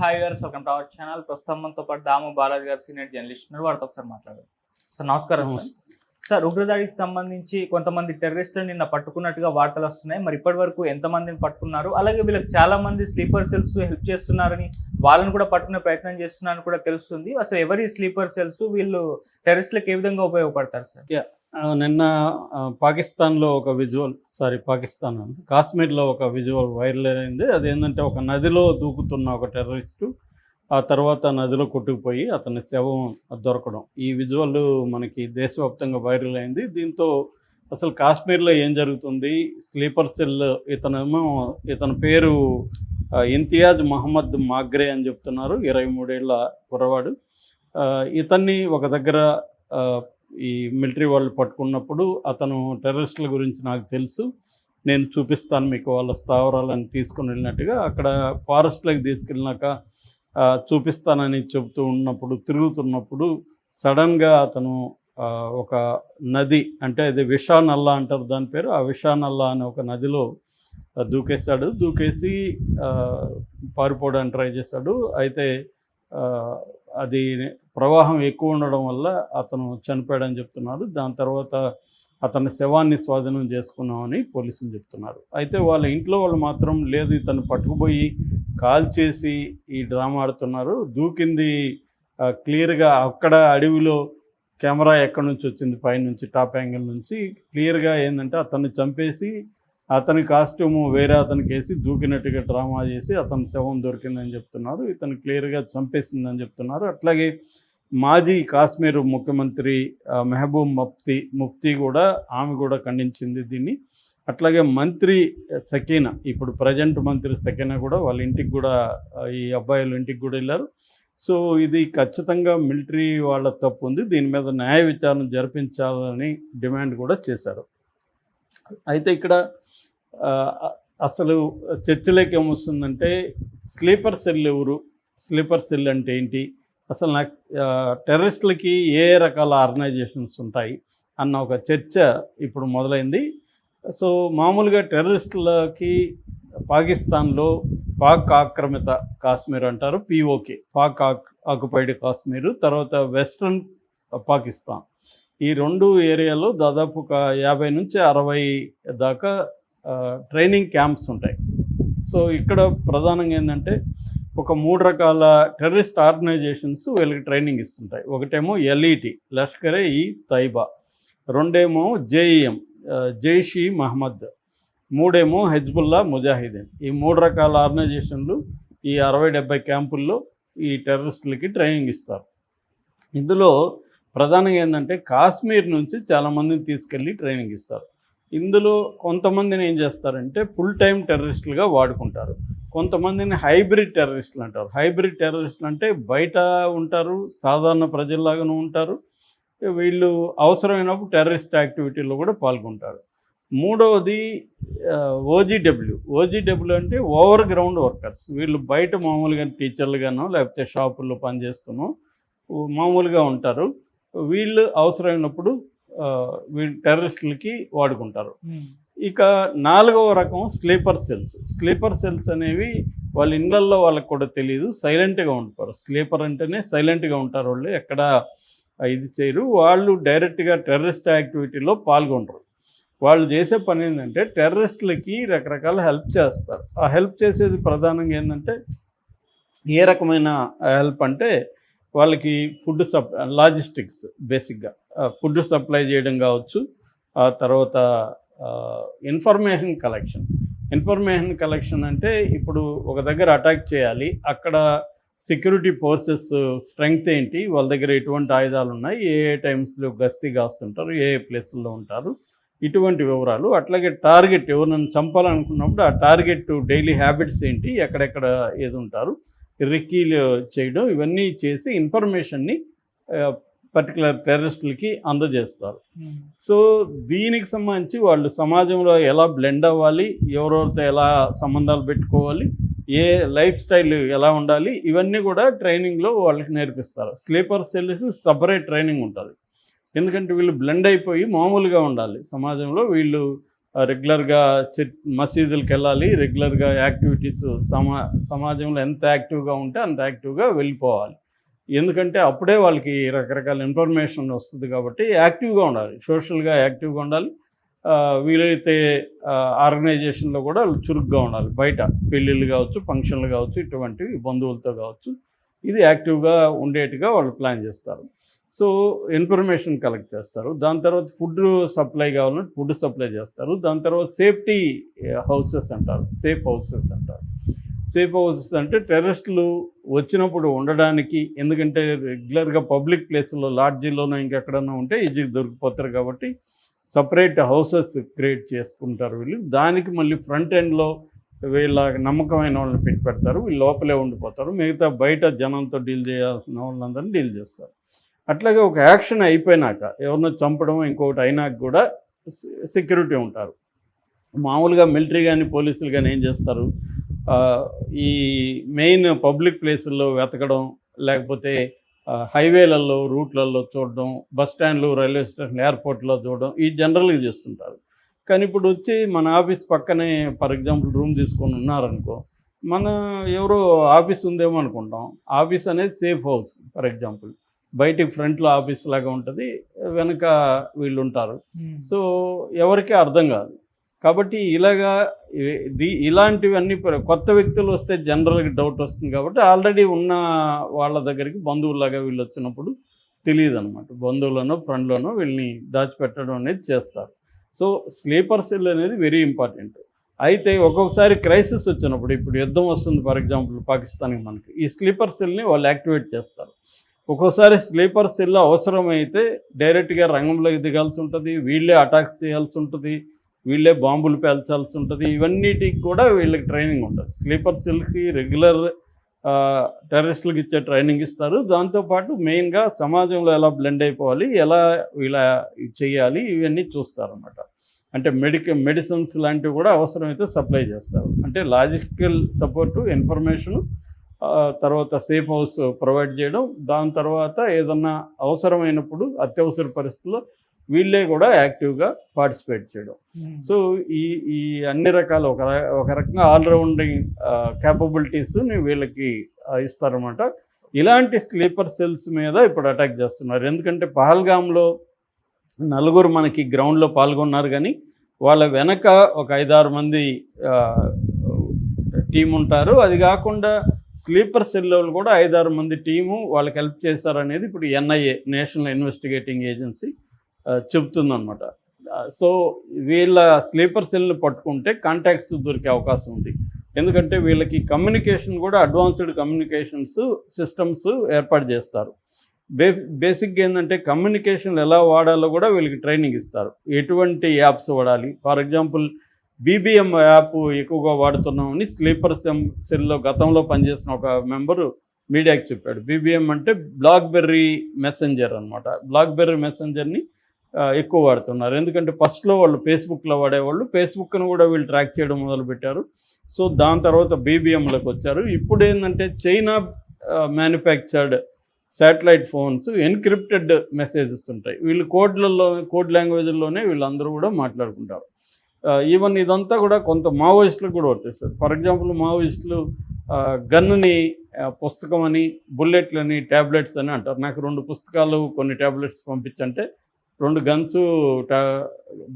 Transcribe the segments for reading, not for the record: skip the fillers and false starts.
Hi గారు, welcome to our channel. ప్రస్తుతం మనతో పాటు దాము బాలాజీ గారు సీనియర్ జర్నలిస్ట్ ఉన్నారు. వారితో ఒకసారి మాట్లాడారు. సార్ నమస్కారం. సార్, ఉగ్రదాడికి సంబంధించి కొంతమంది టెర్రరిస్టులు నిన్న పట్టుకున్నట్టుగా వార్తలు వస్తున్నాయి. మరి ఇప్పటి వరకు ఎంతమందిని పట్టుకున్నారు, అలాగే వీళ్ళకి చాలా మంది స్లీపర్ సెల్స్ హెల్ప్ చేస్తున్నారని, వాళ్ళని కూడా పట్టుకునే ప్రయత్నం చేస్తున్నారని కూడా తెలుస్తుంది. అసలు ఎవరి స్లీపర్ సెల్స్, వీళ్ళు టెర్రరిస్టులకు ఏ విధంగా ఉపయోగపడతారు సార్? నిన్న పాకిస్తాన్లో ఒక పాకిస్తాన్ కాశ్మీర్లో ఒక విజువల్ వైరల్ అయింది. అదేంటంటే ఒక నదిలో దూకుతున్న ఒక టెర్రరిస్టు ఆ తర్వాత నదిలో కొట్టుకుపోయి అతని శవం దొరకడం. ఈ విజువల్ మనకి దేశవ్యాప్తంగా వైరల్ అయింది. దీంతో అసలు కాశ్మీర్లో ఏం జరుగుతుంది, స్లీపర్ సెల్ ఇతని పేరు ఇంతియాజ్ మహమ్మద్ మాగ్రే అని చెప్తున్నారు. 23 ఏళ్ల కుర్రవాడు. ఇతన్ని ఒక దగ్గర ఈ మిలిటరీ వాళ్ళు పట్టుకున్నప్పుడు అతను టెర్రరిస్టుల గురించి నాకు తెలుసు, నేను చూపిస్తాను మీకు వాళ్ళ స్థావరాలను తీసుకుని వెళ్ళినట్టుగా అక్కడ ఫారెస్ట్లోకి తీసుకెళ్ళినాక చూపిస్తానని చెబుతూ ఉన్నప్పుడు తిరుగుతున్నప్పుడు సడన్గా అతను ఒక నది, అంటే అది విషానల్లా అంటారు దాని పేరు, ఆ విషానల్లా అనే ఒక నదిలో దూకేసి పారిపోవడానికి ట్రై చేశాడు. అయితే అది ప్రవాహం ఎక్కువ ఉండడం వల్ల అతను చనిపోయాడని చెప్తున్నారు. దాని తర్వాత అతని శవాన్ని స్వాధీనం చేసుకున్నామని పోలీసులు చెప్తున్నారు. అయితే వాళ్ళ ఇంట్లో వాళ్ళు మాత్రం లేదు, ఇతను పట్టుకుపోయి కాల్ చేసి ఈ డ్రామా ఆడుతున్నారు. దూకింది క్లియర్గా అక్కడ అడవిలో కెమెరా ఎక్కడి నుంచి వచ్చింది, పైనుంచి టాప్ యాంగిల్ నుంచి క్లియర్గా ఏంటంటే అతన్ని చంపేసి అతని కాస్ట్యూము వేరే అతనికి వేసి దూకినట్టుగా డ్రామా చేసి అతని శవం దొరికిందని చెప్తున్నారు. ఇతను క్లియర్గా చంపేసిందని చెప్తున్నారు. అట్లాగే మాజీ కాశ్మీర్ ముఖ్యమంత్రి మెహబూబ్ ముఫ్తీ కూడా ఆమె కూడా ఖండించింది దీన్ని. అట్లాగే మంత్రి సకీనా, ఇప్పుడు ప్రజెంట్ మంత్రి సకీనా కూడా వాళ్ళ ఇంటికి కూడా, ఈ అబ్బాయిల ఇంటికి కూడా వెళ్ళారు. సో ఇది ఖచ్చితంగా మిలిటరీ వాళ్ళ తప్పు ఉంది, దీని మీద న్యాయ విచారణ జరిపించాలని డిమాండ్ కూడా చేశారు. అయితే ఇక్కడ అసలు చర్చలోకి ఏమొస్తుందంటే స్లీపర్ సెల్ ఎవరు, స్లీపర్ సెల్ అంటే ఏంటి, అసలు నాకు టెర్రరిస్టులకి ఏ రకాల ఆర్గనైజేషన్స్ ఉంటాయి అన్న ఒక చర్చ ఇప్పుడు మొదలైంది. సో మామూలుగా టెర్రరిస్టులకి పాకిస్తాన్లో పాక్ ఆక్రమిత కాశ్మీర్ అంటారు, POK, పాక్ ఆక్యుపైడ్ కాశ్మీరు, తర్వాత వెస్ట్రన్ పాకిస్తాన్, ఈ 2 ఏరియాలో దాదాపు ఒక 50 నుంచి 60 దాకా ట్రైనింగ్ క్యాంప్స్ ఉంటాయి. సో ఇక్కడ ప్రధానంగా ఏంటంటే ఒక 3 రకాల టెర్రరిస్ట్ ఆర్గనైజేషన్స్ వీళ్ళకి ట్రైనింగ్ ఇస్తుంటాయి. ఒకటేమో LET, లష్కర్-e-తైబా, రెండేమో JEM, జైష్-ఈ-మహమ్మద్, మూడేమో హెజ్బుల్లా ముజాహిదీన్. ఈ 3 రకాల ఆర్గనైజేషన్లు ఈ 60-70 క్యాంపుల్లో ఈ టెర్రరిస్టులకి ట్రైనింగ్ ఇస్తారు. ఇందులో ప్రధానంగా ఏంటంటే కాశ్మీర్ నుంచి చాలామందిని తీసుకెళ్ళి ట్రైనింగ్ ఇస్తారు. ఇందులో కొంతమందిని ఏం చేస్తారంటే ఫుల్ టైం టెర్రరిస్టులుగా వాడుకుంటారు, కొంతమందిని హైబ్రిడ్ టెర్రరిస్టులు అంటారు. హైబ్రిడ్ టెర్రరిస్టులు అంటే బయట ఉంటారు, సాధారణ ప్రజల్లాగాను ఉంటారు, వీళ్ళు అవసరమైనప్పుడు టెర్రరిస్ట్ యాక్టివిటీలో కూడా పాల్గొంటారు. మూడవది OGW అంటే ఓవర్ గ్రౌండ్ వర్కర్స్. వీళ్ళు బయట మామూలుగా టీచర్లుగానో లేకపోతే షాపుల్లో పనిచేస్తూనో మామూలుగా ఉంటారు. వీళ్ళు అవసరమైనప్పుడు వీళ్ళు టెర్రరిస్టులకి వాడుకుంటారు. ఇక 4వ రకం స్లీపర్ సెల్స్ అనేవి వాళ్ళ ఇళ్ళల్లో వాళ్ళకి కూడా తెలియదు, సైలెంట్గా ఉంటారు. స్లీపర్ అంటేనే సైలెంట్గా ఉంటారు, వాళ్ళు ఎక్కడ ఇది చేయరు, వాళ్ళు డైరెక్ట్గా టెర్రరిస్ట్ యాక్టివిటీలో పాల్గొనరు. వాళ్ళు చేసే పని ఏంటంటే టెర్రరిస్టులకి రకరకాల హెల్ప్ చేస్తారు. ఆ హెల్ప్ చేసేది ప్రధానంగా ఏంటంటే ఏ రకమైన హెల్ప్ అంటే వాళ్ళకి ఫుడ్ లాజిస్టిక్స్, బేసిక్గా ఫుడ్ సప్లై చేయడం కావచ్చు, ఆ తర్వాత ఇన్ఫర్మేషన్ కలెక్షన్ అంటే ఇప్పుడు ఒక దగ్గర అటాక్ చేయాలి, అక్కడ సెక్యూరిటీ ఫోర్సెస్ స్ట్రెంగ్త్ ఏంటి, వాళ్ళ దగ్గర ఎటువంటి ఆయుధాలు ఉన్నాయి, ఏ టైమ్స్లో గస్తీ కాస్తుంటారు, ఏ ప్లేసుల్లో ఉంటారు, ఇటువంటి వివరాలు. అట్లాగే టార్గెట్, ఎవరినైనా చంపాలనుకున్నప్పుడు ఆ టార్గెట్ డైలీ హ్యాబిట్స్ ఏంటి, ఎక్కడెక్కడ ఏది ఉంటారు, రిక్కీలు చేయడం, ఇవన్నీ చేసి ఇన్ఫర్మేషన్ని పర్టికులర్ టెర్రరిస్టులకి అందజేస్తారు. సో దీనికి సంబంధించి వాళ్ళు సమాజంలో ఎలా బ్లెండ్ అవ్వాలి, ఎవరెవరితో ఎలా సంబంధాలు పెట్టుకోవాలి, ఏ లైఫ్ స్టైల్ ఎలా ఉండాలి, ఇవన్నీ కూడా ట్రైనింగ్లో వాళ్ళకి నేర్పిస్తారు. స్లీపర్ సెల్స్ సపరేట్ ట్రైనింగ్ ఉంటుంది, ఎందుకంటే వీళ్ళు బ్లెండ్ అయిపోయి మామూలుగా ఉండాలి సమాజంలో, వీళ్ళు రెగ్యులర్గా మసీదులకు వెళ్ళాలి, రెగ్యులర్గా యాక్టివిటీస్ సమాజంలో ఎంత యాక్టివ్గా ఉంటే అంత యాక్టివ్గా వెళ్ళిపోవాలి. ఎందుకంటే అప్పుడే వాళ్ళకి రకరకాల ఇన్ఫర్మేషన్ వస్తుంది కాబట్టి యాక్టివ్గా ఉండాలి, సోషల్గా యాక్టివ్గా ఉండాలి. వీలైతే ఆర్గనైజేషన్లో కూడా చురుగ్గా ఉండాలి. బయట పెళ్ళిళ్ళు కావచ్చు, ఫంక్షన్లు కావచ్చు, ఇటువంటివి బంధువులతో కావచ్చు, ఇది యాక్టివ్గా ఉండేట్టుగా వాళ్ళు ప్లాన్ చేస్తారు. సో ఇన్ఫర్మేషన్ కలెక్ట్ చేస్తారు. దాని తర్వాత ఫుడ్ సప్లై కావాలంటే ఫుడ్ సప్లై చేస్తారు. దాని తర్వాత సేఫ్టీ హౌసెస్ అంటారు, సేఫ్ హౌసెస్ అంటారు. సేఫ్ హౌసెస్ అంటే టెర్రరిస్టులు వచ్చినప్పుడు ఉండడానికి, ఎందుకంటే రెగ్యులర్గా పబ్లిక్ ప్లేస్లో లాడ్జీలోనో ఇంకెక్కడన్నా ఉంటే ఈజీగా దొరికిపోతారు కాబట్టి సపరేట్ హౌసెస్ క్రియేట్ చేసుకుంటారు వీళ్ళు. దానికి మళ్ళీ ఫ్రంట్ ఎండ్లో వీళ్ళ నమ్మకమైన వాళ్ళని పెడతారు. వీళ్ళు లోపలే ఉండిపోతారు, మిగతా బయట జనంతో డీల్ చేయాల్సిన వాళ్ళందరినీ డీల్ చేస్తారు. అట్లాగే ఒక యాక్షన్ అయిపోయినాక, ఎవరినో చంపడం ఇంకొకటి అయినాక కూడా సెక్యూరిటీ ఉంటారు. మామూలుగా మిలిటరీ కానీ పోలీసులు కానీ ఏం చేస్తారు, ఈ మెయిన్ పబ్లిక్ ప్లేసుల్లో వెతకడం, లేకపోతే హైవేలలో రూట్లలో చూడడం, బస్ స్టాండ్లు, రైల్వే స్టేషన్, ఎయిర్పోర్ట్లో చూడడం, ఈ జనరల్గా చేస్తుంటారు. కానీ ఇప్పుడు వచ్చి మన ఆఫీస్ పక్కనే ఫర్ ఎగ్జాంపుల్ రూమ్ తీసుకొని ఉన్నారనుకో, మన ఎవరో ఆఫీస్ ఉందేమో అనుకుంటాం. ఆఫీస్ అనేది సేఫ్ హౌస్. ఫర్ ఎగ్జాంపుల్ బయటికి ఫ్రంట్లో ఆఫీస్ లాగా ఉంటుంది, వెనక వీళ్ళు ఉంటారు. సో ఎవరికీ అర్థం కాదు. కాబట్టి ఇలాంటివన్నీ కొత్త వ్యక్తులు వస్తే జనరల్గా డౌట్ వస్తుంది. కాబట్టి ఆల్రెడీ ఉన్న వాళ్ళ దగ్గరికి బంధువులాగా వీళ్ళు వచ్చినప్పుడు తెలియదు అనమాట, బంధువులనో ఫ్రెండ్లోనో వీళ్ళని దాచిపెట్టడం అనేది చేస్తారు. సో స్లీపర్ సెల్ అనేది వెరీ ఇంపార్టెంట్. అయితే ఒక్కొక్కసారి క్రైసిస్ వచ్చినప్పుడు, ఇప్పుడు యుద్ధం వస్తుంది ఫర్ ఎగ్జాంపుల్ పాకిస్తాన్కి, మనకి ఈ స్లీపర్ సెల్ని వాళ్ళు యాక్టివేట్ చేస్తారు. ఒక్కోసారి స్లీపర్ సెల్ అవసరమైతే డైరెక్ట్గా రంగంలోకి దిగాల్సి ఉంటుంది, వీళ్ళే అటాక్స్ చేయాల్సి ఉంటుంది, వీళ్ళే బాంబులు పేల్చాల్సి ఉంటుంది. ఇవన్నిటికి కూడా వీళ్ళకి ట్రైనింగ్ ఉంటుంది. స్లీపర్ సెల్కి రెగ్యులర్ టెర్రరిస్టులకు ఇచ్చే ట్రైనింగ్ ఇస్తారు. దాంతోపాటు మెయిన్గా సమాజంలో ఎలా బ్లెండ్ అయిపోవాలి, ఎలా ఇలా చేయాలి, ఇవన్నీ చూస్తారన్నమాట. అంటే మెడిసిన్స్ లాంటివి కూడా అవసరమైతే సప్లై చేస్తారు. అంటే లాజిస్టికల్ సపోర్టు, ఇన్ఫర్మేషను, తర్వాత సేఫ్ హౌస్ ప్రొవైడ్ చేయడం, దాని తర్వాత ఏదన్నా అవసరమైనప్పుడు అత్యవసర పరిస్థితుల్లో వీళ్ళే కూడా యాక్టివ్గా పార్టిసిపేట్ చేయడం. సో ఈ అన్ని రకాల ఒక రకంగా ఆల్రౌండింగ్ క్యాపబిలిటీస్ని వీళ్ళకి ఇస్తారన్నమాట. ఇలాంటి స్లీపర్ సెల్స్ మీద ఇప్పుడు అటాక్ చేస్తున్నారు. ఎందుకంటే పహల్గామ్లో 4 మనకి గ్రౌండ్లో పాల్గొన్నారు, కానీ వాళ్ళ వెనక ఒక 5-6 మంది టీం ఉంటారు. అది కాకుండా స్లీపర్ సెల్లో కూడా 5-6 మంది టీము వాళ్ళకి హెల్ప్ చేశారనేది ఇప్పుడు NIA, నేషనల్ ఇన్వెస్టిగేటింగ్ ఏజెన్సీ చెబుతుందన్నమాట. సో వీళ్ళ స్లీపర్ సెల్ని పట్టుకుంటే కాంటాక్ట్స్ దొరికే అవకాశం ఉంది. ఎందుకంటే వీళ్ళకి కమ్యూనికేషన్ కూడా అడ్వాన్స్డ్ కమ్యూనికేషన్స్ సిస్టమ్స్ ఏర్పాటు చేస్తారు. బేసిక్గా ఏంటంటే కమ్యూనికేషన్లు ఎలా వాడాలో కూడా వీళ్ళకి ట్రైనింగ్ ఇస్తారు. ఎటువంటి యాప్స్ వాడాలి, ఫర్ ఎగ్జాంపుల్ BBM యాప్ ఎక్కువగా వాడుతున్నామని స్లీపర్ సెల్లో గతంలో పనిచేసిన ఒక మెంబరు మీడియాకి చెప్పాడు. BBM అంటే బ్లాక్బెర్రీ మెసెంజర్ అనమాట. బ్లాక్బెర్రీ మెసెంజర్ని ఎక్కువ వాడుతున్నారు. ఎందుకంటే ఫస్ట్లో వాళ్ళు ఫేస్బుక్లో వాడేవాళ్ళు, ఫేస్బుక్ను కూడా వీళ్ళు ట్రాక్ చేయడం మొదలుపెట్టారు. సో దాని తర్వాత BBMలోకి వచ్చారు. ఇప్పుడు ఏంటంటే China manufactured satellite phones encrypted messages ఉంటాయి. వీళ్ళు కోడ్ లాంగ్వేజ్లోనే వీళ్ళందరూ కూడా మాట్లాడుకుంటారు. ఈవెన్ ఇదంతా కూడా కొంత మావోయిస్టులకు కూడా వర్తిస్తుంది. ఫర్ ఎగ్జాంపుల్ మావోయిస్టులు గన్నుని పుస్తకం అని, బుల్లెట్లని ట్యాబ్లెట్స్ అని అంటారు. నాకు 2 పుస్తకాలు కొన్ని ట్యాబ్లెట్స్ పంపించంటే 2 గన్స్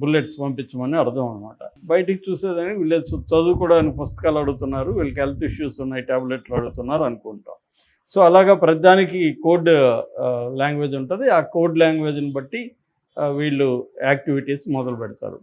బుల్లెట్స్ పంపించమని అర్థం అనమాట. బయటికి చూసేదని వీళ్ళు చదువుకోవడానికి పుస్తకాలు అడుగుతున్నారు, వీళ్ళకి హెల్త్ ఇష్యూస్ ఉన్నాయి, ట్యాబ్లెట్లు అడుగుతున్నారు అనుకుంటాం. సో అలాగా ప్రతిదానికి కోడ్ లాంగ్వేజ్ ఉంటుంది. ఆ కోడ్ లాంగ్వేజ్ని బట్టి వీళ్ళు యాక్టివిటీస్ మొదలు పెడతారు.